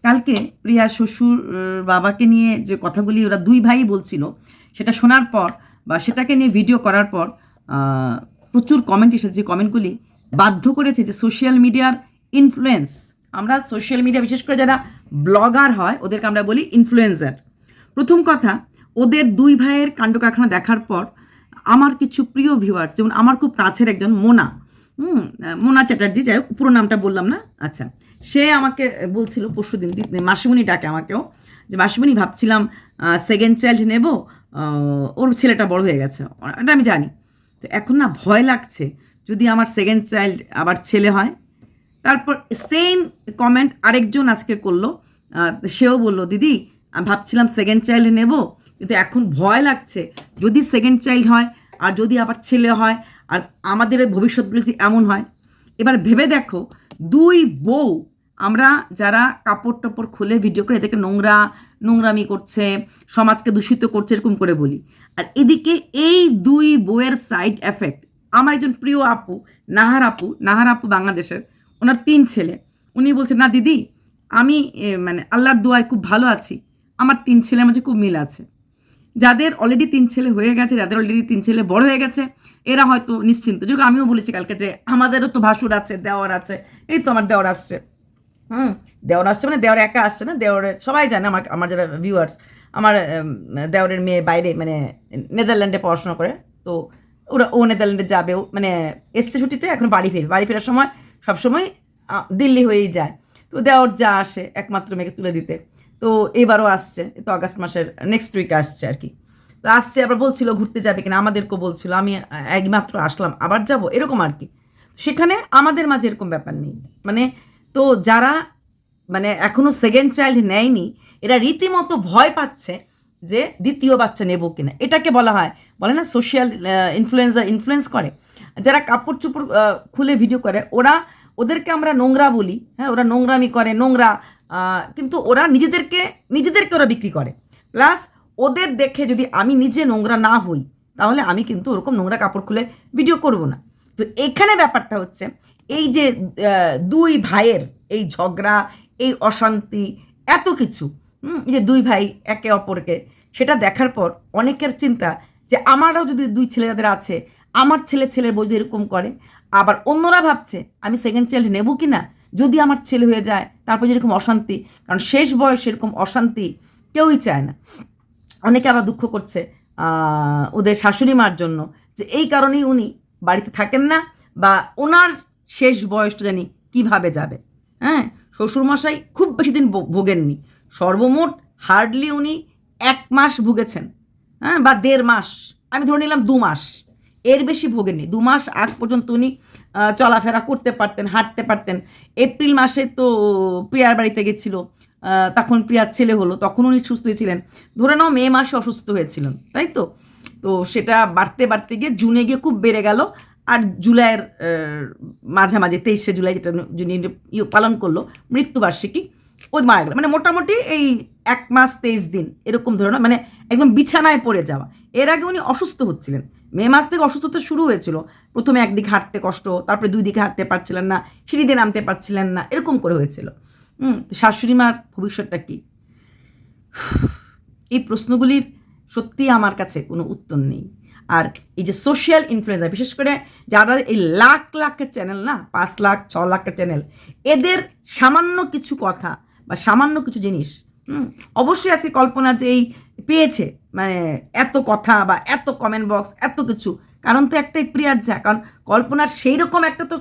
কালকে প্রিয়ার শ্বশুর বাবাকে নিয়ে যে কথাগুলি ওরা দুই ভাই বলছিল, সেটা শোনার পর বা সেটাকে নিয়ে ভিডিও করার পর প্রচুর কমেন্ট এসেছে। যে কমেন্টগুলি বাধ্য করেছে যে সোশ্যাল মিডিয়ার ইনফ্লুয়েন্স, আমরা সোশ্যাল মিডিয়া বিশেষ করে যারা ব্লগার হয় ওদেরকে আমরা বলি ইনফ্লুয়েন্সার। প্রথম কথা, ওদের দুই ভাইয়ের কাণ্ড কারখানা দেখার পর আমার কিছু প্রিয় ভিউয়ার্স, যেমন আমার খুব কাছের একজন মোনা চ্যাটার্জি, যাই হোক পুরো নামটা বললাম না, আচ্ছা, সে আমাকে বলছিল পরশুদিন, মাসিমণি ডাকে আমাকেও, যে মাসিমণি ভাবছিলাম সেকেন্ড চাইল্ড নেব, ওর ছেলেটা বড় হয়ে গেছে, এটা আমি জানি, তো এখন না ভয় লাগছে যদি আমার সেকেন্ড চাইল্ড আবার ছেলে হয়। তারপর সেম কমেন্ট আরেকজন আজকে করলো, সেও বলল দিদি আমি ভাবছিলাম সেকেন্ড চাইল্ড নেব, কিন্তু এখন ভয় লাগছে যদি সেকেন্ড চাইল্ড হয় আর যদি আবার ছেলে হয়, আর আমাদের ভবিষ্যৎগুলো যদি এমন হয়। এবার ভেবে দেখো, দুই বউ, আমরা যারা কাপড় টাপড় খুলে ভিডিও করে এদেরকে নোংরামি করছে, সমাজকে দূষিত করছে এরকম করে বলি, আর এদিকে এই দুই বউয়ের সাইড এফেক্ট। আমার একজন প্রিয় আপু নাহার আপু বাংলাদেশের, ওনার 3 ছেলে, উনি বলছেন না দিদি আমি মানে আল্লাহর দোয়ায় খুব ভালো আছি, আমার 3 ছেলের মাঝে খুব মিল আছে। যাদের অলরেডি 3 ছেলে হয়ে গেছে, যাদের অলরেডি 3 ছেলে বড় হয়ে গেছে, এরা হয়তো নিশ্চিন্ত। যেরকম আমিও বলেছি কালকে যে আমাদেরও তো ভাসুর আছে, দেওয়ার আছে, এই তো আমার দেওয়ার আসছে, দেওয়ার আসছে, মানে দেওয়ার একা আসছে না, দেওয়ারের সবাই জানে, আমার যারা ভিউয়ার্স, আমার দেওয়ারের মেয়ে বাইরে মানে নেদারল্যান্ডে পড়াশোনা করে, তো ও নেদারল্যান্ডে যাবেও, মানে এসছে ছুটিতে, এখন বাড়ি ফেরার সময় সবসময় দিল্লি হয়েই যায়। তো দেওয়ার যা আসে একমাত্র মেয়েকে তুলে দিতে, তো এবারও আসছে, তো আগস্ট মাসের নেক্সট উইকে আসছে আর কি। তো আসছে, আবার বলছিল ঘুরতে যাবে কিনা, আমাদেরকেও বলছিল, আমি একমাত্র আসলাম আবার যাব, এরকম আর কি। সেখানে আমাদের মাঝে এরকম ব্যাপার নেই, মানে তো যারা মানে এখনো সেকেন্ড চাইল্ড নেয়নি, এরা রীতিমতো ভয় পাচ্ছে যে দ্বিতীয় বাচ্চা নেব কিনা। এটাকে বলে না সোশ্যাল ইনফ্লুয়েন্স করে। যারা কাপড় চোপড় খুলে ভিডিও করে, ওদেরকে আমরা নোংরা বলি, হ্যাঁ, ওরা নোংরামি করে, নোংরা, কিন্তু ওরা নিজেদেরকে ওরা বিক্রি করে। প্লাস ওদের দেখে যদি আমি নিজে নোংরা না হই, তাহলে আমি কিন্তু ওরকম নোংরা কাপড় খুলে ভিডিও করব না। তো এখানে ব্যাপারটা হচ্ছে এই যে দুই ভাইয়ের এই ঝগড়া, এই অশান্তি, এত কিছু, এই যে দুই ভাই একে অপরকে, সেটা দেখার পর অনেকের চিন্তা যে আমারও যদি 2 ছেলে যাদের আছে, আমার ছেলের বউ এরকম করে, আবার অন্যরা ভাবছে আমি সেকেন্ড চাইল্ড নেব কি না, যদি আমার ছেলে হয়ে যায় তারপর যেরকম অশান্তি, কারণ শেষ বয়সে এরকম অশান্তি কেউই চায় না। অনেকে আবার দুঃখ করছে ওদের শাশুড়ি মার জন্য, যে এই কারণেই উনি বাড়িতে থাকেন না, বা ওনার শেষ বয়সটা জানি কিভাবে যাবে। হ্যাঁ, শ্বশুরমশাই খুব বেশি দিন ভোগেননি, সর্বমোট হার্ডলি উনি 1 মাস ভুগেছেন, হ্যাঁ, বা 1.5 মাস, আমি ধরে নিলাম 2 মাস, এর বেশি ভোগেননি। 2 মাস আগ পর্যন্ত উনি চলাফেরা করতে পারতেন, হাঁটতে পারতেন। এপ্রিল মাসে তো প্রিয়ার বাড়িতে গেছিল, তখন প্রিয়ার ছেলে হলো, তখন উনি সুস্থ হয়েছিলেন। ধরে নাও মে মাসে অসুস্থ হয়েছিলেন, তাই তো। তো সেটা বাড়তে গিয়ে জুনে গিয়ে খুব বেড়ে গেল, আর জুলাইয়ের মাঝামাঝি 23শে জুলাই, যেটা যিনি পালন করলো মৃত্যুবার্ষিকী, ওই মারা গেল। মানে মোটামুটি এই 1 মাস 23 দিন এরকম ধরে না, মানে একদম বিছানায় পড়ে যাওয়া। এর আগে উনি অসুস্থ হচ্ছিলেন, মে মাস থেকে অসুস্থতা শুরু হয়েছিল। প্রথমে একদিকে হাঁটতে কষ্ট, তারপরে 2 দিকে হাঁটতে পারছিলেন না, সিঁড়িতে নামতে পারছিলেন না, এরকম করে হয়েছিল। শাশুড়ি মার ভবিষ্যৎটা কী, এই প্রশ্নগুলির সত্যি আমার কাছে কোনো উত্তর নেই। আর এই যে সোশ্যাল ইনফ্লুয়েন্সার, বিশেষ করে যারা এই লাখের চ্যানেল না, 5 লাখ 6 লাখের চ্যানেল, এদের সামান্য কিছু কথা বা সামান্য কিছু জিনিস, অবশ্যই আজকে কল্পনা যে এই পেয়েছে মানে এত কথা বা এত কমেন্ট বক্স, এত কিছু, কারণ তো একটাই, প্রিয়ার যা, কারণ কল্পনার সেই রকম একটা তো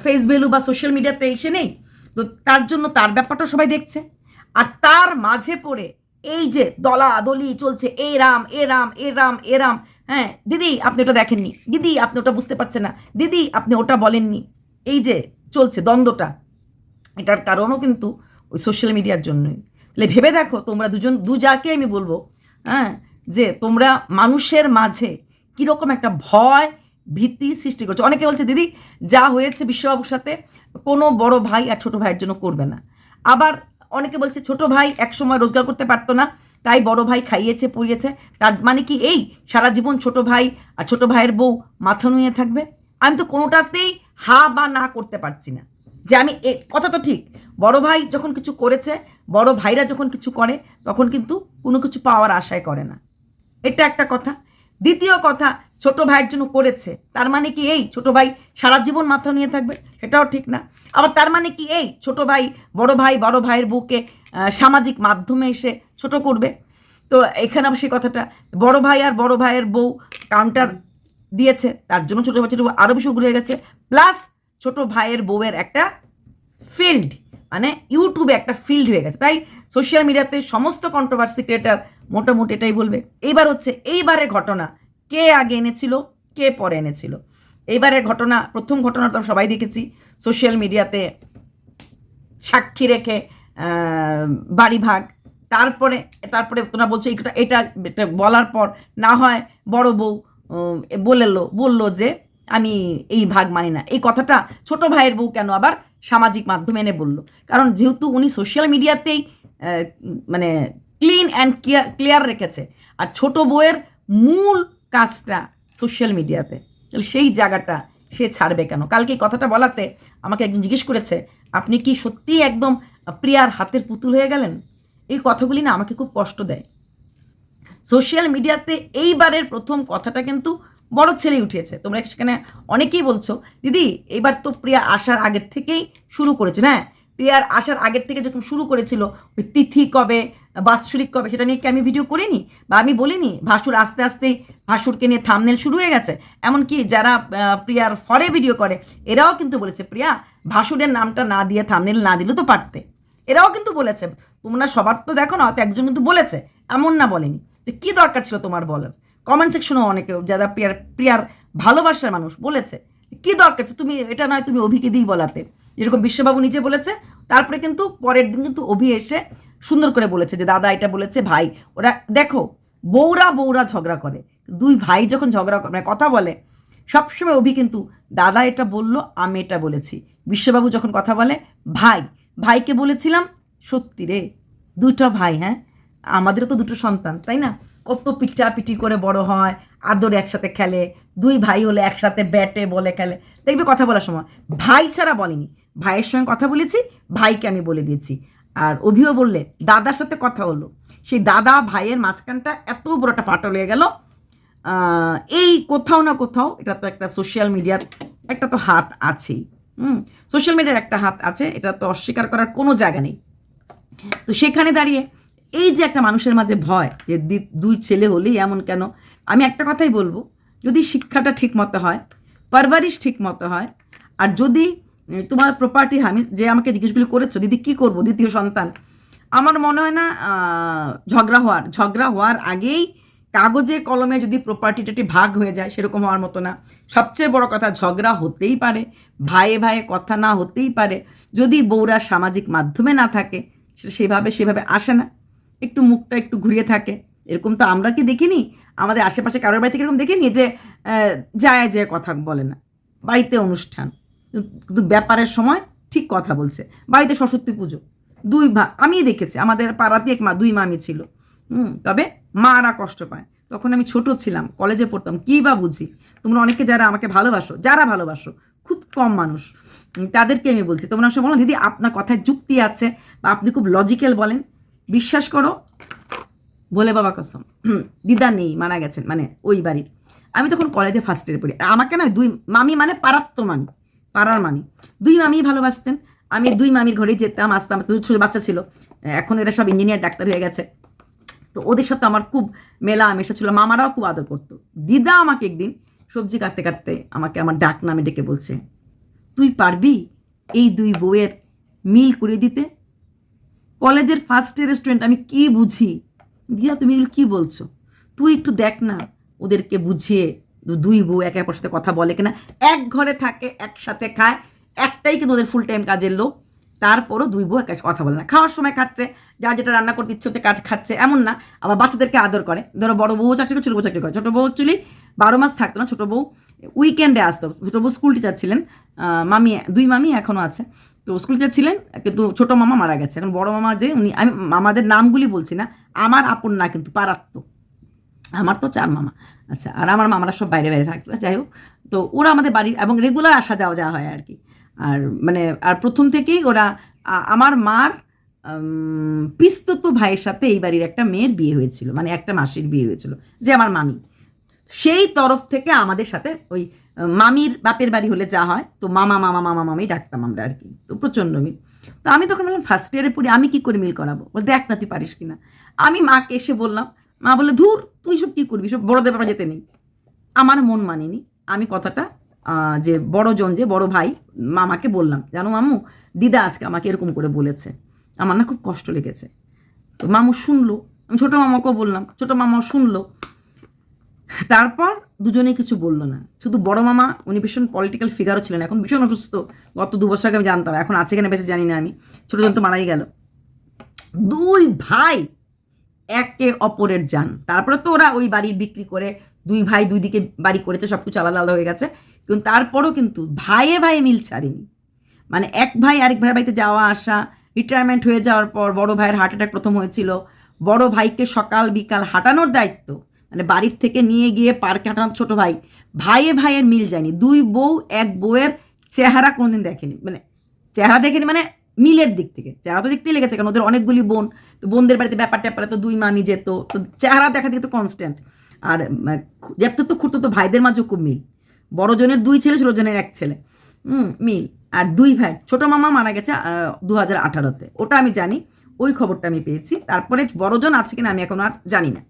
ফেস ভ্যালু বা সোশ্যাল মিডিয়াতে এসে নেই, তো তার জন্য তার ব্যাপারটা সবাই দেখছে। আর তার মাঝে পড়ে এই যে দলাদলি চলছে, এরাম, হ্যাঁ, দিদি আপনি ওটা দেখেননি, দিদি আপনি ওটা বুঝতে পারছেন না, দিদি আপনি ওটা বলেননি, এই যে চলছে দ্বন্দ্বটা, এটার কারণও কিন্তু ওই সোশ্যাল মিডিয়ার জন্যই। তাহলে ভেবে দেখো তোমরা দুজাকে আমি বলবো, হ্যাঁ, যে তোমরা মানুষের মাঝে কীরকম একটা ভয় ভীতি সৃষ্টি করছো। অনেকে বলছে দিদি যা হয়েছে বিশ্ববাবুর সাথে কোনো বড় ভাই আর ছোট ভাইয়ের জন্য করবে না। আবার অনেকে বলছে ছোট ভাই একসময় রোজগার করতে পারতো না, তাই বড় ভাই খাইয়েছে পরিয়েছে, তার মানে কি এই সারা জীবন ছোট ভাই আর ছোট ভাইয়ের বউ মাথা নুয়ে থাকবে? আমি তো কোনোটাতেই হা বা না করতে পারছি না, যে আমি কথা তো ঠিক, বড় ভাই যখন কিছু করেছে বড় ভাইরা যখন কিছু করে তখন কিন্তু কোনো কিছু পাওয়ার আশায় করে না, এটা একটা কথা। দ্বিতীয় কথা, ছোট ভাইয়ের জন্য করেছে, তার মানে কি এই ছোট ভাই সারা জীবন মাথা নিয়ে থাকবে? সেটাও ঠিক না। আবার তার মানে কি এই ছোট ভাই বড় ভাইয়ের বউকে সামাজিক মাধ্যমে এসে ছোট করবে? তো এখানে আবার সেই কথাটা, বড় ভাই আর বড় ভাইয়ের বউ কাউন্টার দিয়েছে, তার জন্য ছোট বাচ্চাটা আরও বেশি ঘুরে গেছে। প্লাস ছোট ভাইয়ের বউয়ের একটা ফিল্ড, মানে ইউটিউবে একটা ফিল্ড হয়ে গেছে। তাই সোশ্যাল মিডিয়াতে সমস্ত কন্ট্রোভার্সি ক্রিয়েটার মোটামুটি এটাই বলবে। এইবার হচ্ছে এইবারের ঘটনা কে আগে এনেছিল, কে পরে এনেছিল। এইবারের ঘটনা, প্রথম ঘটনা তো সবাই দেখেছি সোশ্যাল মিডিয়াতে সাক্ষী রেখে বাড়ি ভাগ। তারপরে তোমরা বলছো এটা বলার পর না হয় বড় বউ বললো যে আমি এই ভাগ মানি না। এই কথাটা ছোট ভাইয়ের বউ কেন আবার সামাজিক মাধ্যমে এনে বললো? কারণ যেহেতু উনি সোশ্যাল মিডিয়াতেই মানে ক্লিন অ্যান্ড ক্লিয়ার রেখেছে, আর ছোট বউয়ের মূল কাজটা সোশ্যাল মিডিয়াতে, তাহলে সেই জায়গাটা সে ছাড়বে কেন? কালকে এই কথাটা বলাতে আমাকে একজন জিজ্ঞেস করেছে, আপনি কি সত্যিই একদম প্রিয়ার হাতের পুতুল হয়ে গেলেন? এই কথাগুলি না আমাকে খুব কষ্ট দেয়। সোশ্যাল মিডিয়াতে এইবারের প্রথম কথাটা কিন্তু বড় ছেলে উঠিয়েছে। তোমরা সেখানে অনেকেই বলছো দিদি এইবার তো প্রিয়া আসার আগের থেকেই শুরু করেছে। হ্যাঁ, প্রিয়ার আসার আগের থেকে যখন শুরু করেছিল ওই তিথি কবে বাৎসরিক কবে সেটা নিয়ে কি আমি ভিডিও করিনি বা আমি বলিনি? ভাসুর আস্তে আস্তেই ভাসুরকে নিয়ে থামনেল শুরু হয়ে গেছে। এমনকি যারা প্রিয়ার ফরে ভিডিও করে এরাও কিন্তু বলেছে প্রিয়া ভাসুরের নামটা না দিয়ে থামনেল না দিলেও তো পারতে। এরাও কিন্তু বলেছে, তোমরা সবার তো দেখো না, হয়তো একজন কিন্তু বলেছে, এমন না বলেনি। যে কী দরকার ছিল তোমার বলার? কমেন্ট সেকশনেও অনেকেও যারা প্রিয়ার ভালোবাসার মানুষ বলেছে কী দরকার ছিল তুমি এটা নয় তুমি অভিকে দিই বলাতে, যেরকম বিশ্ববাবু নিজে বলেছে। তারপরে কিন্তু পরের দিন কিন্তু অভি এসে সুন্দর করে বলেছে যে দাদা এটা বলেছে ভাই। ওরা দেখো বউরা ঝগড়া করে, দুই ভাই যখন ঝগড়া করে মানে কথা বলে সবসময় অভি কিন্তু দাদা এটা বললো আমি এটা বলেছি। বিশ্ববাবু যখন কথা বলে ভাইকে বলেছিলাম। সত্যি রে, দুটো ভাই, হ্যাঁ আমাদেরও তো দুটো সন্তান তাই না? কত পিটাপিটি করে বড় হয়, আদর একসাথে খেলে, দুই ভাই হলে একসাথে ব্যাটে বলে খেলে। দেখবে কথা বলার সময় ভাই ছাড়া বলেনি, ভাইয়ের সঙ্গে কথা বলেছি, ভাইকে আমি বলে দিয়েছি। আর অভিও বললে দাদার সাথে কথা হলো, সেই দাদা ভাইয়ের মাঝখানটা এত বড় একটা ফাটল হয়ে গেল। এই কোথাও না কোথাও এটা তো একটা সোশ্যাল মিডিয়ার একটা তো হাত আছেই। সোশ্যাল মিডিয়ার একটা হাত আছে, এটা তো অস্বীকার করার কোনো জায়গা নেই। তো সেখানে দাঁড়িয়ে এই যে একটা মানুষের মাঝে ভয় যে দুই ছেলে হলেই এমন কেন, আমি একটা কথাই বলবো, যদি শিক্ষাটা ঠিক মতো হয়, পারভারিশ ঠিক মতো হয়, আর যদি তোমার প্রপার্টি আমি যে আমাকে জিজ্ঞেসগুলি করেছো দিদি কী করবো দ্বিতীয় সন্তান, আমার মনে হয় না ঝগড়া হওয়ার আগেই কাগজে কলমে যদি প্রপার্টিটা ভাগ হয়ে যায় সেরকম হওয়ার মতো না। সবচেয়ে বড় কথা ঝগড়া হতেই পারে, ভাইয়ে কথা না হতেই পারে, যদি বউরা সামাজিক মাধ্যমে না থাকে সেভাবে আসে না, একটু মুখটা একটু ঘুরিয়ে থাকে। এরকম তো আমরা কি দেখিনি আমাদের আশেপাশে কারোর বাড়ি থেকে? এরকম দেখিনি যে যায় কথা বলে না। বাড়িতে অনুষ্ঠান কিন্তু ব্যাপারের সময় ঠিক কথা বলছে। বাড়িতে সরস্বতী পুজো আমি দেখেছি, আমাদের পাড়াতে দুই মামি ছিল। তবে মারা কষ্ট পায়। তখন আমি ছোট ছিলাম, কলেজে পড়তাম, কী বা বুঝি। তোমরা অনেকে যারা আমাকে ভালোবাসো খুব কম মানুষ, তাদেরকে আমি বলছি, তোমরা সব বলো দিদি আপনার কথায় যুক্তি আছে বা আপনি খুব লজিক্যাল বলেন। বিশ্বাস করো বলে বাবা কসম, দিদা নেই, মারা গেছেন মানে ওই বাড়ির। আমি তখন কলেজে ফার্স্ট ইয়ারে পড়ি। আমাকে না দুই মামি মানে পাড়ার মামি, দুই মামি ভালোবাসতেন। আমি দুই মামির ঘরেই যেতাম, আসতাম, ছোটো বাচ্চা ছিল, এখন এরা সব ইঞ্জিনিয়ার ডাক্তার হয়ে গেছে। তো ওদের সাথে আমার খুব মেলামেশা ছিল, মামারাও খুব আদর করতো। দিদা আমাকে একদিন সবজি কাটতে কাটতে আমাকে আমার ডাক নামে ডেকে বলছে, তুই পারবি এই দুই বউয়ের মিল করে দিতে? কলেজের ফার্স্ট ইয়ার স্টুডেন্ট, আমি কি বুঝি? দিদা তুমি এগুলো কী বলছো? তুই একটু দেখ না ওদেরকে বুঝিয়ে, দুই বউ একে অপরের সাথে কথা বলে কিনা, এক ঘরে থাকে একসাথে খায়, একটাই কিন্তু ওদের ফুল টাইম কাজের লোক, তারপরও দুই বউ একা কথা বলে না। খাওয়ার সময় খাচ্ছে, যার যেটা রান্না করতে ইচ্ছে হচ্ছে খাচ্ছে, এমন না। আবার বাচ্চাদেরকে আদর করে, ধরো বড় বউ চাকরি করে, ছোটো বউ চাকরি করে। ছোটো বউ অ্যাকচুয়ালি 12 মাস থাকতো না, ছোটো বউ উইকেন্ডে আসতো। ছোটো বউ স্কুল টিচার ছিলেন, দুই মামি এখনও আছে। তো স্কুল টিচার ছিলেন, কিন্তু ছোটো মামা মারা গেছে। এখন বড় মামা যে উনি, আমি মামাদের নামগুলি বলছি না, আমার আপন না কিন্তু পাড়াত্ম, আমার তো 4 মামা। আচ্ছা, আর আমার মামারা সব বাইরে থাকতো, যাই হোক। তো ওরা আমাদের বাড়ির এবং রেগুলার আসা যাওয়া হয় আর কি। আর মানে আর প্রথম থেকেই ওরা আমার মার পিস্তত ভাইয়ের সাথে এই বাড়ির একটা মেয়ের বিয়ে হয়েছিল, মানে একটা মাসির বিয়ে হয়েছিল, যে আমার মামি। সেই তরফ থেকে আমাদের সাথে ওই মামির বাপের বাড়ি হলে যা হয়, তো মামা মামা মামা মামি ডাকতাম আমরা আর কি। তো প্রচণ্ড মিল। তো আমি তখন বললাম ফার্স্ট ইয়ারে পড়ি, আমি কী করে মিল করাবো, বল দেখ না তুই পারিস কিনা। আমি মাকে এসে বললাম, মা বলে ধুর তুই সব কী করবি, সব বড়োদের ব্যাপারে যেতে নেই। আমার মন মানিনি। আমি কথাটা যে বড়জন, যে বড় ভাই, মামাকে বললাম, জানো মামু, দিদা আজকে আমাকে এরকম করে বলেছে, আমার না খুব কষ্ট লেগেছে। তো মামু শুনলো, আমি ছোটো মামাকেও বললাম, ছোটো মামাও শুনলো। তারপর দুজনেই কিছু বললো না। শুধু বড় মামা, উনি ভীষণ পলিটিক্যাল ফিগারও ছিলেন, এখন ভীষণ অসুস্থ। গত 2 বছর আগে আমি জানতাম, এখন আছে কিনা বেঁচে জানি না আমি। ছোটোজন তো মারাই গেল। দুই ভাই একে অপরের যান। তারপরে তো ওরা ওই বাড়ির বিক্রি করে দুই ভাই দুই দিকে বাড়ি করেছে, সব কিছু আলাদা আলাদা হয়ে গেছে, কিন্তু তারপরও কিন্তু ভাইয়ে ভাইয়ে মিল ছাড়েনি। মানে এক ভাই আরেক ভাইয়ের বাড়িতে যাওয়া আসা, রিটায়ারমেন্ট হয়ে যাওয়ার পর বড় ভাইয়ের হার্ট অ্যাটাক প্রথম হয়েছিল, বড় ভাইকে সকাল বিকাল হাঁটানোর দায়িত্ব, মানে বাড়ির থেকে নিয়ে গিয়ে পার্কে হাঁটানোর ছোটো ভাই, ভাইয়ে ভাইয়ের মিল যায়নি। দুই বউ এক বউয়ের চেহারা কোনোদিন দেখেনি, মানে চেহারা দেখেনি মানে মিলের দিক থেকে। চেহারা তো দেখতেই লেগেছে, কারণ ওদের অনেকগুলি বোন, তো বোনদের বাড়িতে ব্যাপার ট্যাপারে তো দুই মামি যেত, তো চেহারা দেখা দিকে তো কনস্ট্যান্ট। আর যেত তো খুঁড়তো তো ভাইদের মাঝেও খুব মিল। বড়জনের 2 ছেলে, ছোটজনের 1 ছেলে, মিল। আর 2 ভাই, ছোটো মামা মারা গেছে 2018-তে, ওটা আমি জানি, ওই খবরটা আমি পেয়েছি। তারপরে বড়জন আছে কিনা আমি এখন আর জানি না।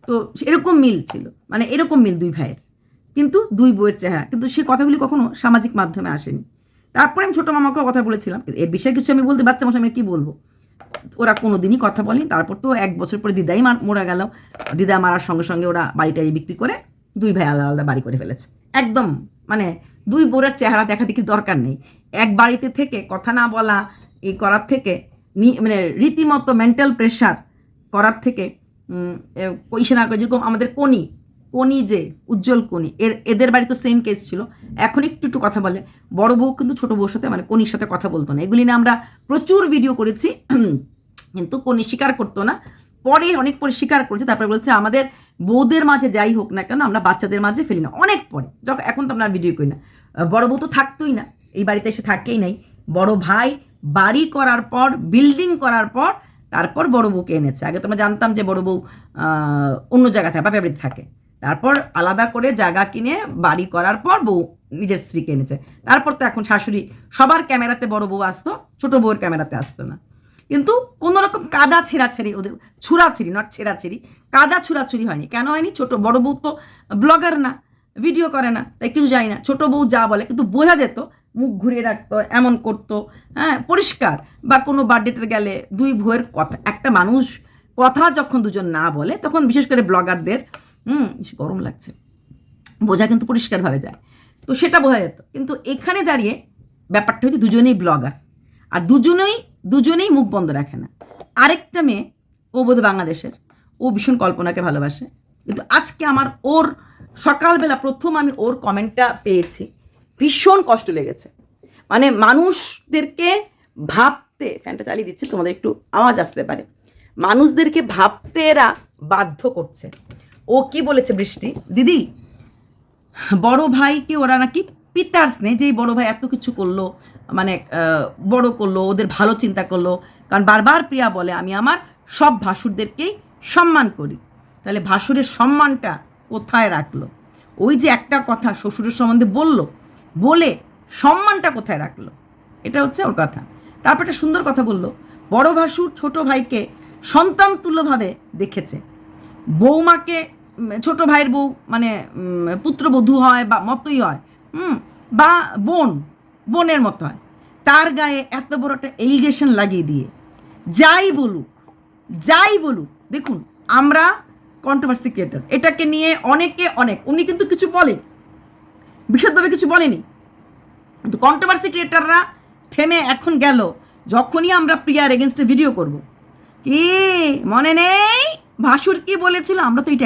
তো এরকম মিল ছিল, মানে এরকম মিল 2 ভাইয়ের, কিন্তু 2 বউয়ের চেহারা। কিন্তু সে কথাগুলি কখনো সামাজিক মাধ্যমে আসেনি। তারপরে আমি ছোটো মামাকেও কথা বলেছিলাম, এর বিষয়ে কিছু আমি বলতে, বাচ্চা মশাই আমি কী বলবো, ওরা কোনো দিনই কথা বলেনি। তারপর তো 1 বছর পরে দিদাই মারা গেল। দিদা মারার সঙ্গে সঙ্গে ওরা বাড়িটাই বিক্রি করে 2 ভাই আলাদা আলাদা বাড়ি করে ফেলেছে। একদম মানে 2 বোরের চেহারা দেখা দেখি দরকার নেই। এক বাড়িতে থেকে কথা না বলা এই করার থেকে, মানে রীতিমতো মেন্টাল প্রেশার করার থেকে, পয়সা না করে, যেরকম আমাদের কোনি যে উজ্জ্বল কোনি, এদের বাড়ি তো সেম কেস ছিল। এখন একটু একটু কথা বলে। বড় বউ কিন্তু ছোটো বউর সাথে, মানে কোনির সাথে কথা বলতো না। এগুলি নিয়ে আমরা প্রচুর ভিডিও করেছি, কিন্তু কোনি স্বীকার করতো না। পরে অনেক পরে স্বীকার করেছে, তারপরে বলছে আমাদের বউদের মাঝে যাই হোক না কেন আমরা বাচ্চাদের মাঝে ফেলি না। অনেক পরে, যখন এখন তো আমরা ভিডিও করি না। বড় বউ তো থাকতোই না, এই বাড়িতে এসে থাকেই নাই। বড় ভাই বাড়ি করার পর, বিল্ডিং করার পর, তারপর বড় বউকে এনেছে। আগে তোমরা জানতাম যে বড় বউ অন্য জায়গায় থাকে, বাপের বাড়িতে থাকে। তারপর আলাদা করে জায়গা কিনে বাড়ি করার পর বউ নিজের স্ত্রীকে এনেছে। তারপর তো এখন শাশুড়ি, সবার ক্যামেরাতে বড় বউ আসতো, ছোটো বউয়ের ক্যামেরাতে আসতো না। কিন্তু কোনো রকম কাদা ছেঁড়াছেড়ি, ওদের ছুড়াছিড়ি, নট ছেঁড়াছিড়ি, কাদা ছুড়াছুড়ি হয়নি। কেন হয়নি? ছোটো বড় বউ তো ব্লগার না, ভিডিও করে না, তাই কিছু জানি না। ছোটো বউ যা বলে কিন্তু বোঝা যেত, মুখ ঘুরিয়ে রাখতো, এমন করতো, হ্যাঁ পরিষ্কার। বা কোনো বার্থডেতে গেলে 2 বউয়ের কথা, একটা মানুষ কথা যখন দুজন না বলে, তখন বিশেষ করে ব্লগারদের গরম লাগছে, বোঝা কিন্তু পরিষ্কারভাবে যায়। তো সেটা বোঝা যেত। কিন্তু এখানে দাঁড়িয়ে ব্যাপারটা হচ্ছে দুজনেই ব্লগার, আর দুজনেই মুখ বন্ধ রাখে না। আরেকটা মেয়ে, ও বোধহয় বাংলাদেশের, ও ভীষণ কল্পনাকে ভালোবাসে। কিন্তু আজকে আমার ওর সকালবেলা প্রথম আমি ওর কমেন্টটা পেয়েছি, ভীষণ কষ্ট লেগেছে। মানে মানুষদেরকে ভাবতে, ফ্যানটা চালিয়ে দিচ্ছে, তোমাদের একটু আওয়াজ আসতে পারে, মানুষদেরকে ভাবতে এরা বাধ্য করছে। ও কি বলেছে বৃষ্টি দিদি, বড় ভাইকে ওরা নাকি পিতার স্নেহ, যেই বড় ভাই এত কিছু করলো, মানে বড় করলো, ওদের ভালো চিন্তা করলো। কারণ বারবার প্রিয়া বলে আমি আমার সব ভাসুরদেরকেই সম্মান করি। তাহলে ভাসুরের সম্মানটা কোথায় রাখলো? ওই যে একটা কথা শ্বশুরের সম্বন্ধে বলে সম্মানটা কোথায় রাখলো? এটা হচ্ছে ওর কথা। তারপর একটা সুন্দর কথা বললো, বড় ভাসুর ছোট ভাইকে সন্তান তুল্যভাবে দেখেছে। বৌমাকে, ছোট ভাইয়ের বউ মানে পুত্রবধূ হয় বা মতোই হয়, বা বোনের মতো হয়, তার গায়ে এত বড় একটা এলিগেশন লাগিয়ে দিয়ে যাই বলুক, দেখুন আমরা কন্ট্রোভার্সি ক্রিয়েটার, এটাকে নিয়ে উনি কিন্তু কিছু বলে, বিশদভাবে কিছু বলেনি, কিন্তু কন্ট্রোভার্সি ক্রিয়েটাররা থেমে এখন গেল যখনই আমরা প্রিয়ার এগেনস্টে ভিডিও করব। কি মনে নেই ভাসুর কি বলেছিল? আমরা তো এই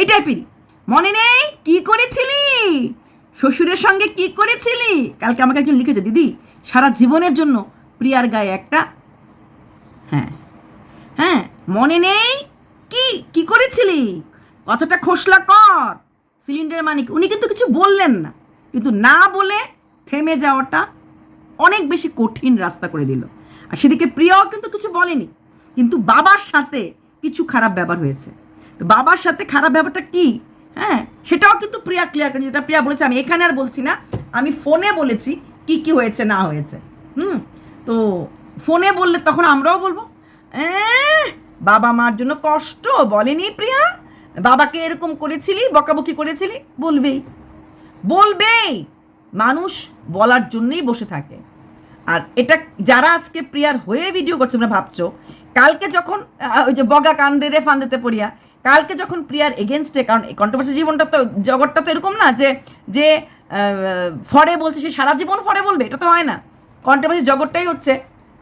টাইপেরই মনে নেই কি করেছিলি, শ্বশুরের সঙ্গে কি করেছিলি? কালকে আমাকে একজন লিখেছে, দিদি সারা জীবনের জন্য প্রিয়ার গায়ে একটা, হ্যাঁ মনে নেই কি করেছিলি, কথাটা খোসলা কর। সিলিন্ডার মানিক উনি কিন্তু কিছু বললেন না, কিন্তু না বলে থেমে যাওয়াটা অনেক বেশি কঠিন রাস্তা করে দিল। আর সেদিকে প্রিয়াও কিন্তু কিছু বলেনি, কিন্তু বাবার সাথে কিছু খারাপ ব্যবহার হয়েছে। তো বাবার সাথে খারাপ ব্যাপারটা কি, হ্যাঁ, সেটাও কিন্তু প্রিয়া ক্লিয়ার করেনি। যেটা প্রিয়া বলেছে আমি এখানে আর বলছি না, আমি ফোনে বলেছি কি কি হয়েছে না হয়েছে। তো ফোনে বললে তখন আমরাও বলবো বাবা মার জন্য কষ্ট, বলেনি প্রিয়া? বাবাকে এরকম করেছিলি, বকাবকি করেছিলি, বলবেই। মানুষ বলার জন্যই বসে থাকে। আর এটা যারা আজকে প্রিয়ার হয়ে ভিডিও করছে, তোমরা ভাবছো কালকে যখন ওই যে বগা কান্দে রে ফান্দেতে পড়িয়া, কালকে যখন প্রিয়ার এগেনস্টে, কারণ এই কন্ট্রোভার্সি জীবনটা তো, জগৎটা তো এরকম না যে যে ফরে বলছে সে সারা জীবন ফরে বলবে, এটা তো হয় না। কন্ট্রোভার্সি জগৎটাই হচ্ছে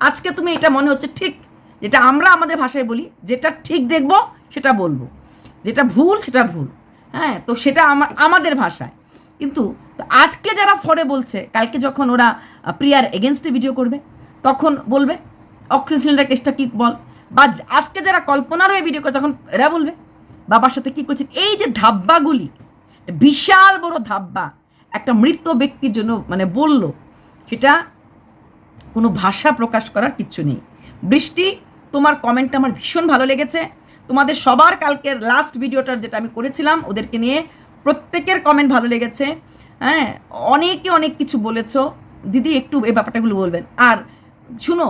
আজকে তুমি এটা মনে হচ্ছে ঠিক, যেটা আমরা আমাদের ভাষায় বলি, যেটা ঠিক দেখবো সেটা বলবো, যেটা ভুল সেটা ভুল, হ্যাঁ, তো সেটা আমাদের ভাষায়। কিন্তু আজকে যারা ফরে বলছে, কালকে যখন ওরা প্রিয়ার এগেনস্টে ভিডিও করবে তখন বলবে অক্সিজেন সিলিন্ডার কেসটা কী বল, বা আজকে যারা কল্পনার হয়ে ভিডিও করে তখন এরা বলবে বাবার সাথে কী করছে। এই যে ধাব্বাগুলি, বিশাল বড় ধাব্বা একটা মৃত ব্যক্তির জন্য মানে বলল, সেটা কোনো ভাষা প্রকাশ করার কিচ্ছু নেই। বৃষ্টি, তোমার কমেন্টটা আমার ভীষণ ভালো লেগেছে। তোমাদের সবার কালকের লাস্ট ভিডিওটার যেটা আমি করেছিলাম ওদেরকে নিয়ে, প্রত্যেকের কমেন্ট ভালো লেগেছে। হ্যাঁ, অনেকে অনেক কিছু বলেছো, দিদি একটু এই ব্যাপারটাগুলো বলবেন। আর শুনো,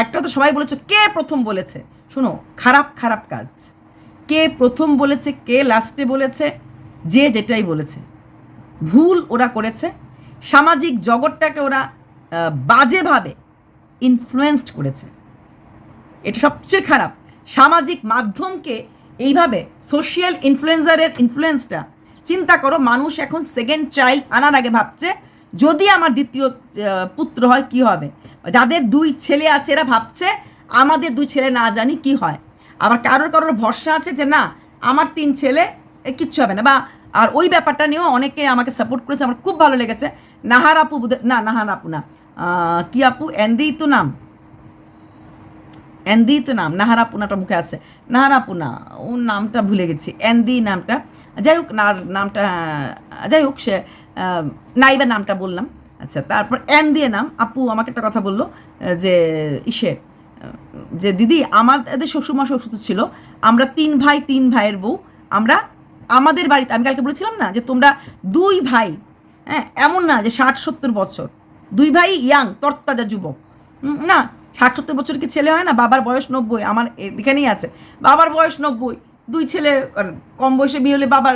একটা তো সবাই বলেছো কে প্রথম বলেছে, শুনো, খারাপ খারাপ কাজ কে প্রথম বলেছে, কে লাস্টে বলেছে, যে যেটাই বলেছে ভুল ওরা করেছে। সামাজিক জগৎটাকে ওরা বাজেভাবে ইনফ্লুয়েন্সড করেছে, এটা সবচেয়ে খারাপ। সামাজিক মাধ্যমকে এইভাবে সোশ্যাল ইনফ্লুয়েন্সারের ইনফ্লুয়েন্সটা, চিন্তা করো, মানুষ এখন সেকেন্ড চাইল্ড আনার আগে ভাবছে যদি আমার দ্বিতীয় পুত্র হয় কি হবে। যাদের 2 ছেলে আছে এরা ভাবছে আমাদের 2 ছেলে না জানি কি হয়। আবার কারোর ভরসা আছে যে না আমার 3 ছেলে কিচ্ছু হবে না। বা আর ওই ব্যাপারটা নিয়েও অনেকে আমাকে সাপোর্ট করেছে, আমার খুব ভালো লেগেছে। নাহার আপু, না নাহার আপু না, কি আপু, এন্দি তো নাম, এন্দি তো নাম, নাহার আপু নাটা মুখে আছে, নাহার আপু না, ওর নামটা ভুলে গেছি, এন্দি নামটা, যাই হোক নামটা, যাই হোক সে নাইবা নামটা বললাম। আচ্ছা, তারপর এন্দি নাম আপু আমাকে একটা কথা বললো যে যে দিদি আমাদের শ্বশুরমশাই অসুস্থ ছিল, আমরা 3 ভাই 3 ভাইয়ের বউ, আমরা আমাদের বাড়িতে, আমি কালকে বলেছিলাম না যে তোমরা 2 ভাই, হ্যাঁ, এমন না যে 60-70 বছর, 2 ভাই ইয়াং তরতাজা যুবক, না 60-70 বছর কি ছেলে হয় না? বাবার বয়স 90, আমার এখানেই আছে, বাবার বয়স 90, 2 ছেলে, কম বয়সে বিয়ে হলে বাবার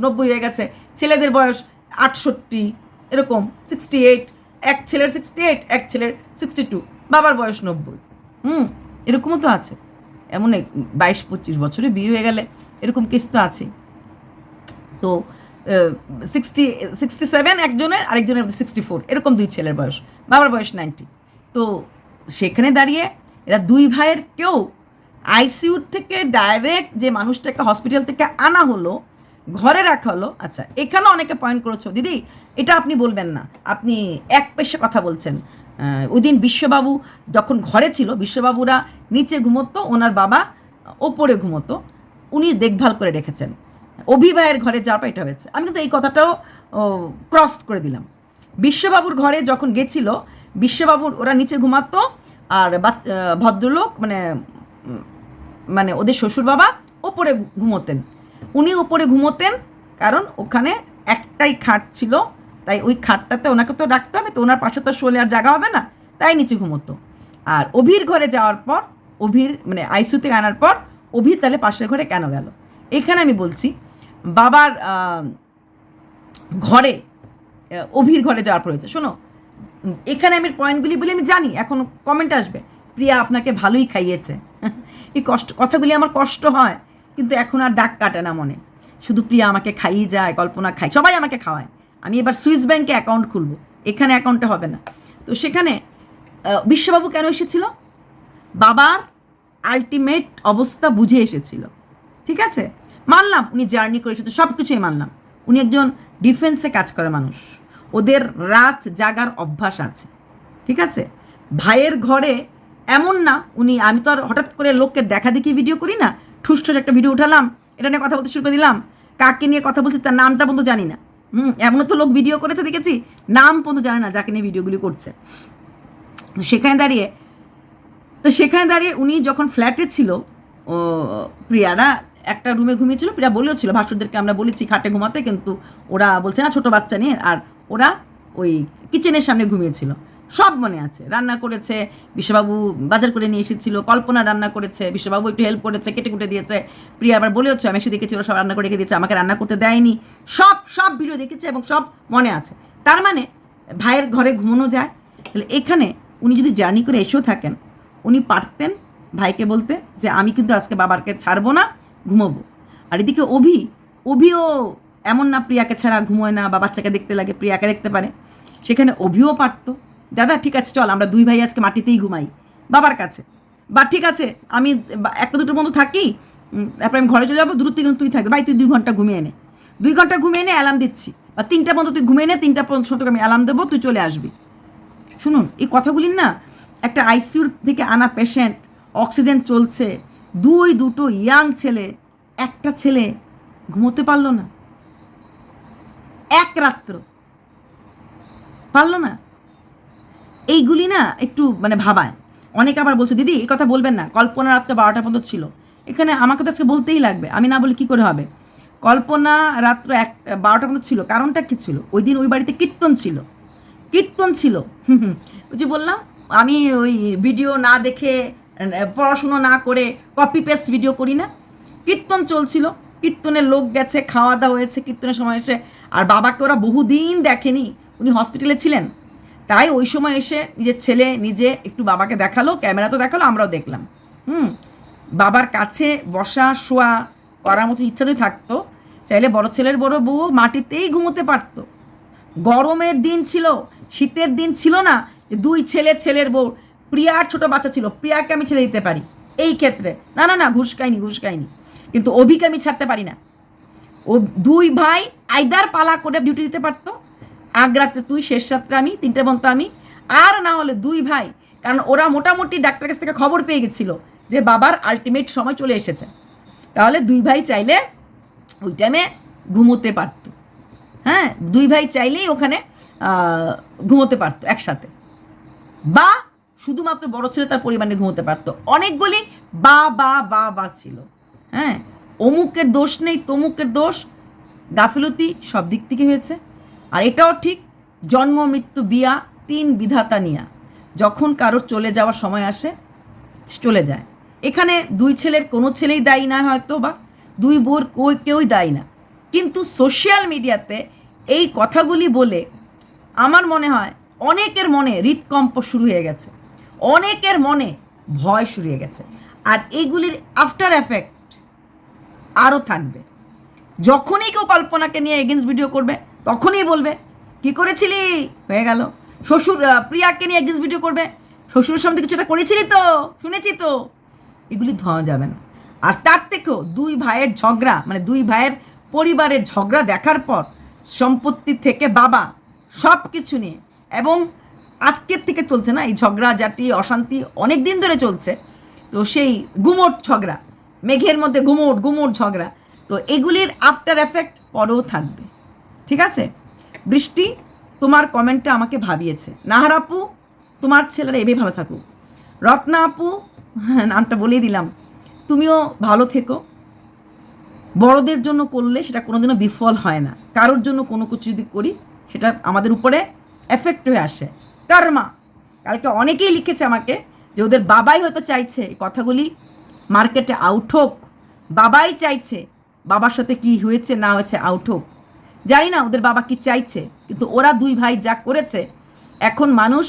90 হয়ে গেছে, ছেলেদের বয়স 68, এরকম 68, এক ছেলের 68, এক ছেলের 62, বাবার বয়স 90। এরকমও তো আছে, এমন 22-25 বছরে বিয়ে হয়ে গেলে এরকম কেস তো আছে। তো 67 একজনের, আরেকজনের 64, এরকম 2 ছেলের বয়স, বাবার বয়স 90। তো সেখানে দাঁড়িয়ে এরা 2 ভাইয়ের কেউ আইসিইউর থেকে ডাইরেক্ট যে মানুষটাকে হসপিটাল থেকে আনা হলো, ঘরে রাখা হলো। আচ্ছা, এখানেও অনেকে পয়েন্ট করেছো দিদি এটা আপনি বলবেন না, আপনি এক পেশে কথা বলছেন। ওই দিন বিশ্ববাবু যখন ঘরে ছিল, বিশ্ববাবুরা নিচে ঘুমোতো, ওনার বাবা ওপরে ঘুমোতো, উনি দেখভাল করে রেখেছেন। অভিভায়ের ঘরে যাওয়ার পর এটা হয়েছে। আমি কিন্তু এই কথাটাও ক্রস করে দিলাম। বিশ্ববাবুর ঘরে যখন গেছিল, বিশ্ববাবুর ওরা নিচে ঘুমাতো, আর ভদ্রলোক মানে ওদের শ্বশুর বাবা ওপরে ঘুমোতেন। উনি ওপরে ঘুমোতেন কারণ ওখানে একটাই খাট ছিল, তাই ওই খাটটাতে ওনাকে তো রাখতে হবে, তো ওনার পাশে তো শোলে আর জায়গা হবে না, তাই নিচে ঘুমোতো। আর অভির ঘরে যাওয়ার পর, অভির মানে আইসিইউতে আনার পর অভির তাহলে পাশের ঘরে কেন গেল? এখানে আমি বলছি বাবার ঘরে, অভির ঘরে যাওয়ার পর হয়েছে। শোনো, এখানে আমি পয়েন্টগুলি বলে আমি জানি এখন কমেন্ট আসবে প্রিয়া আপনাকে ভালোই খাইয়েছে, এই কথাগুলি আমার কষ্ট হয়, কিন্তু এখন আর দাগ কাটে না মনে। শুধু প্রিয়া আমাকে খাইয়ে যায়, কল্পনা খাই, সবাই আমাকে খাওয়ায়। আমি এবার সুইস ব্যাংকে অ্যাকাউন্ট খুলবো, এখানে অ্যাকাউন্টে হবে না। তো সেখানে বিশ্ববাবু কেন এসেছিল? বাবার আলটিমেট অবস্থা বুঝে এসেছিল, ঠিক আছে, মানলাম উনি জার্নি করে এসেছে, সব কিছুই মানলাম। উনি একজন ডিফেন্সে কাজ করে মানুষ, ওদের রাত জাগার অভ্যাস আছে, ঠিক আছে। ভাইয়ের ঘরে এমন না উনি, আমি তো আর হঠাৎ করে লোককে দেখা দেখি ভিডিও করি না, ঠুস ঠুস একটা ভিডিও উঠালাম, এটা নিয়ে কথা বলতে শুরু করে দিলাম, কাকে নিয়ে কথা বলছি তার নামটা পর্যন্ত জানি না। এমনও তো লোক ভিডিও করেছে দেখেছি, নাম পর্যন্ত জানে না যাকে নিয়ে ভিডিওগুলি করছে। তো সেখানে দাঁড়িয়ে তো সেখানে দাঁড়িয়ে উনি যখন ফ্ল্যাটে ছিল, ও প্রিয়ারা একটা রুমে ঘুমিয়েছিল, প্রিয়া বলেও ছিল ভাসুরদেরকে আমরা বলেছি খাটে ঘুমাতে, কিন্তু ওরা বলছে না ছোটো বাচ্চা নিয়ে, আর ওরা ওই কিচেনের সামনে ঘুমিয়েছিল। সব মনে আছে, রান্না করেছে বিশ্ববাবু, বাজার করে নিয়ে এসেছিল, কল্পনা রান্না করেছে, বিশ্ববাবু একটু হেল্প করেছে, কেটে কুটে দিয়েছে, প্রিয়া আবার বলেওছে আমি এসে দেখেছি ওরা সব রান্না করে রেখে দিয়েছে, আমাকে রান্না করতে দেয়নি, সব সব ভিডিও দেখেছে এবং সব মনে আছে। তার মানে ভাইয়ের ঘরে ঘুমানো যায়। তাহলে এখানে উনি যদি জার্নি করে এসেও থাকেন, উনি পারতেন ভাইকে বলতে যে আমি কিন্তু আজকে বাবারকে ছাড়বো না, ঘুমোবো। আর এদিকে অভিও এমন না প্রিয়াকে ছাড়া ঘুমোয় না বা বাচ্চাকে দেখতে লাগে, প্রিয়াকে দেখতে পারে। সেখানে অভিও পারতো, দাদা ঠিক আছে চল আমরা দুই ভাই আজকে মাটিতেই ঘুমাই বাবার কাছে, বা ঠিক আছে আমি একটা দুটোর মতো থাকি, তারপরে আমি ঘরে চলে যাবো, দূর থেকে তুই থাকবে, ভাই তুই 2 ঘন্টা ঘুমিয়ে নে, 2 ঘন্টা ঘুমিয়ে নে, অ্যালার্ম দিচ্ছি, বা 3টা পর্যন্ত তুই ঘুমিয়ে নে, 3টা পর্যন্ত আমি অ্যালার্ম দেবো, তুই চলে আসবি। শুনুন এই কথাগুলির না, একটা আইসিইউর থেকে আনা পেশেন্ট, অক্সিজেন চলছে, দুটো ইয়াং ছেলে, একটা ছেলে ঘুমোতে পারলো না, এক রাত্র পারলো না। এইগুলি না একটু মানে ভাবায়। অনেকে আবার বলছে দিদি এই কথা বলবেন না, কল্পনা রাত্রে 12টা পর্যন্ত ছিল। এখানে আমাকে তো আজকে বলতেই লাগবে, আমি না বলে কী করে হবে। কল্পনা রাত্র 12টা পর্যন্ত ছিল, কারণটা কী ছিল, ওই দিন ওই বাড়িতে কীর্তন ছিল। বুঝি বললাম, আমি ওই ভিডিও না দেখে, পড়াশুনো না করে কপি পেস্ট ভিডিও করি না। কীর্তন চলছিল, কীর্তনের লোক গেছে, খাওয়া দাওয়া হয়েছে কীর্তনের সময় এসে, আর বাবাকে ওরা বহুদিন দেখেনি, উনি হসপিটালে ছিলেন, তাই ওই সময় এসে নিজের ছেলে নিজে একটু বাবাকে দেখালো, ক্যামেরা তো দেখালো, আমরাও দেখলাম। বাবার কাছে বসা শোয়া করার মতো ইচ্ছা যদি থাকতো, চাইলে বড় ছেলের বড় বউ মাটিতেই ঘুমোতে পারতো। গরমের দিন ছিল, শীতের দিন ছিল না যে 2 ছেলের বউ। প্রিয়ার ছোট বাচ্চা ছিল, প্রিয়াকে আমি ছেড়ে দিতে পারি এই ক্ষেত্রে, না ঘুষ খাইনি, কিন্তু অভিকে আমি ছাড়তে পারি না। ও 2 ভাই আইদার পালা করে ডিউটি দিতে পারতো, আগ রাত্রে তুই, শেষ রাত্রে আমি, 3টে পর্যন্ত আমি, আর না হলে 2 ভাই, কারণ ওরা মোটামুটি ডাক্তারের কাছ থেকে খবর পেয়ে গেছিলো যে বাবার আলটিমেট সময় চলে এসেছে, তাহলে 2 ভাই চাইলে ওই টাইমে ঘুমোতে পারতো। হ্যাঁ 2 ভাই চাইলেই ওখানে ঘুমোতে পারতো একসাথে, বা শুধুমাত্র বড় ছেলে তার পরিমাণে ঘুমোতে পারতো। অনেকগুলি বা ছিল। হ্যাঁ অমুকের দোষ নেই, তমুকের দোষ, গাফিলতি সব দিক থেকে হয়েছে। আর এটাও ঠিক, জন্ম মৃত্যু বিয়া 3 বিধাতা নিয়া, যখন কারোর চলে যাওয়ার সময় আসে চলে যায়। এখানে 2 ছেলের কোনো ছেলেই দায়ী না হয়তো, বা 2 বোর কেউই দায়ী না, কিন্তু সোশ্যাল মিডিয়াতে এই কথাগুলি বলে আমার মনে হয় অনেকের মনে হৃদকম্প শুরু হয়ে গেছে, অনেকের মনে ভয় শুরু হয়ে গেছে। আর এইগুলির আফটার এফেক্ট আরও থাকবে। যখনই কেউ কল্পনাকে নিয়ে এগেন্স্ট ভিডিও করবে, তখনই বলবে কি করেছিলি, হয়ে গেল। শ্বশুর প্রিয়াকে নিয়ে এগেন্স্ট ভিডিও করবে, শ্বশুরের সামনে কিছুটা করেছিলি তো, শুনেছি তো, এগুলি ধোয়া যাবে না। আর তার থেকেও 2 ভাইয়ের ঝগড়া, মানে 2 ভাইয়ের পরিবারের ঝগড়া দেখার পর সম্পত্তি থেকে বাবা সব কিছু নিয়ে, এবং আজকের থেকে চলছে না এই ঝগড়া জাতি অশান্তি, অনেক দিন ধরে চলছে। তো সেই গুমোট ঝগড়া, মেঘের মধ্যে গুমোট ঝগড়া, তো এগুলির আফটার এফেক্ট পরেও থাকবে। ঠিক আছে বৃষ্টি, তোমার কমেন্টটা আমাকে ভাবিয়েছে। নাহার আপু, তোমার ছেলেরা এভাবে ভালো থাকুক। রত্না আপু, নামটা বলেই দিলাম, তুমিও ভালো থেকো। বড়দের জন্য করলে সেটা কোনোদিনও বিফল হয় না, কারোর জন্য কোনো কিছু যদি করি সেটা আমাদের উপরে এফেক্ট হয়ে আসে, কর্মা। কালকে অনেকেই লিখেছে আমাকে যে ওদের বাবাই হয়তো চাইছে এই কথাগুলি মার্কেটে আউট হোক, বাবাই চাইছে, বাবার সাথে কি হয়েছে না হয়েছে আউট হোক, জানি না ওদের বাবা কি চাইছে, কিন্তু ওরা 2 ভাই যা করেছে, এখন মানুষ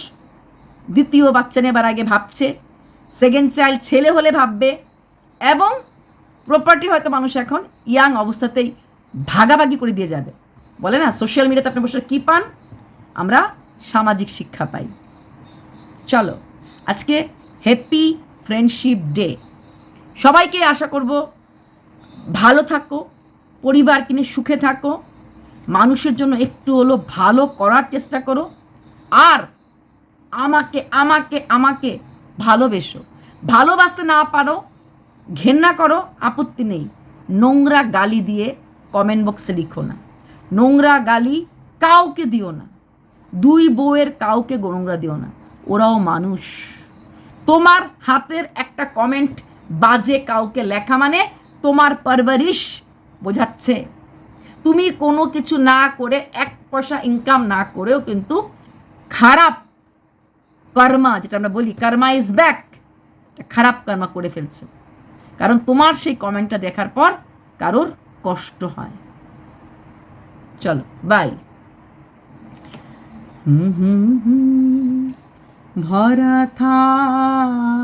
দ্বিতীয় বাচ্চা নেবার আগে ভাবছে, সেকেন্ড চাইল্ড ছেলে হলে ভাববে, এবং প্রপার্টি হয়তো মানুষ এখন ইয়াং অবস্থাতেই ভাগাভাগি করে দিয়ে যাবে। বলে না সোশ্যাল মিডিয়াতে আপনি বসে কী পান, আমরা সামাজিক শিক্ষা পাই। চলো আজকে হ্যাপি ফ্রেন্ডশিপ ডে, সবাইকে আশা করব ভালো থাকো, পরিবারকে নিয়ে সুখে থাকো, মানুষের জন্য একটু হলো ভালো করার চেষ্টা করো, আর আমাকে আমাকে আমাকে ভালোবেসো। ভালোবাসতে না পারো, ঘেন্না করো, আপত্তি নেই, নোংরা গালি দিয়ে কমেন্ট বক্সে লিখো না, নোংরা গালি কাউকে দিও না, 2 বউয়ের কাউকে নোংরা দিও না, ওরাও মানুষ, তোমার হাতের একটা কমেন্ট বাজে কাউকে লেখা মানে তোমার পরবরিশ বোঝাচ্ছে। তুমি কোনো কিছু না করে, এক পয়সা ইনকাম না করেও কিন্তু খারাপ কর্মা, যেটা আমরা বলি কর্মা ইজ ব্যাক, খারাপ কর্মা করে ফেলছে। কারণ তোমার সেই কমেন্টটা দেখার পর কারোর কষ্ট হয়। চলো বাই। ভরা থাক